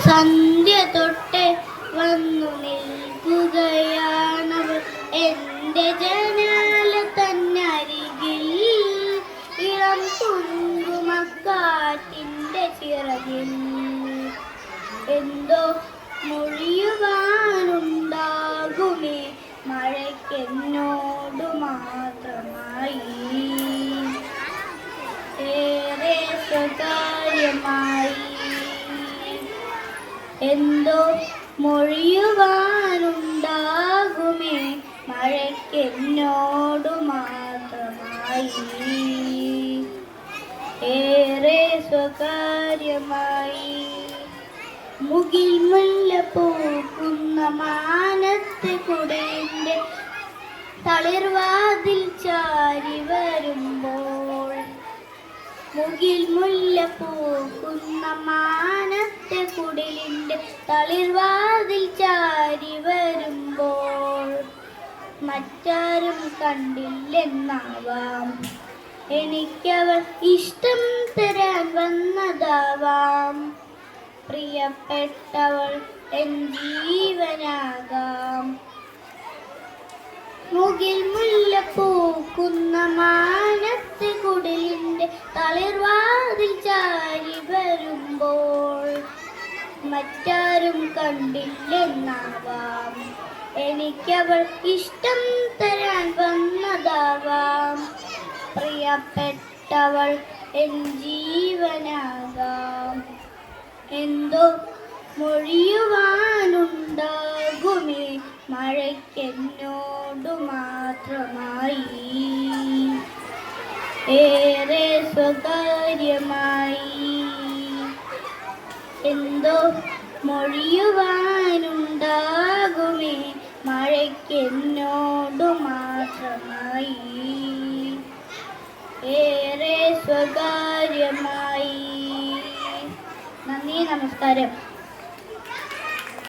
സന്ധ്യ തൊട്ടേ വന്നു നിൽക്കുകയാണവൾ എൻ്റെ ജനാല തന്നരികിൽ. ഇളം കുങ്കുമക്കാറ്റിൻ്റെ ചിറകിൽ എന്തോ മൊഴിയുവാനുണ്ടാകുമേ മഴയ്ക്കെന്നോടു മാത്രമായി. ഏറെ സ്വകാര്യമായി എന്തോ മൊഴിയുവാനുണ്ടാകുമേ മഴയ്ക്കെന്നോടു മാത്രമായി. ഏറെ സ്വകാര്യമായി മുകിൽ മുല്ല പൂക്കുന്ന മാനത്തെ കുടേൻ്റെ തളിർവാതിൽ ചാരി വരുമ്പോൾ. മുകിൽ മുല്ല പൂക്കുന്ന മാനത്തെ കുടിലിൻ്റെ തളിർവാതിൽ ചാരി വരുമ്പോൾ. മറ്റാരും കണ്ടില്ലെന്നാവാം, എനിക്കവൾ ഇഷ്ടം തരാൻ വന്നതാവാം. പ്രിയപ്പെട്ടവൾ എൻ ജീവനാകാം. മുകിൽ മുല്ല പൂക്കുന്ന മാനത്തെ കുടിലിൻ്റെ തളിർവാതിൽ ചാരി വരുമ്പോൾ. മറ്റാരും കണ്ടില്ലെന്നാവാം, എനിക്കവൾ ഇഷ്ടം തരാൻ വന്നതാവാം. പ്രിയപ്പെട്ടവൾ എൻ ജീവനാകാം. എന്തോ മൊഴിയുവാനുണ്ടാകുമേ മഴയ്ക്കെന്നോടു മാത്രമായി. ഏറെ സ്വകാര്യമായി എന്തോ മൊഴിയുവാനുണ്ടാകുമേ മഴയ്ക്കെന്നോടു മാത്രമായി. ഏറെ സ്വകാര്യമായി. നന്ദി, നമസ്കാരം.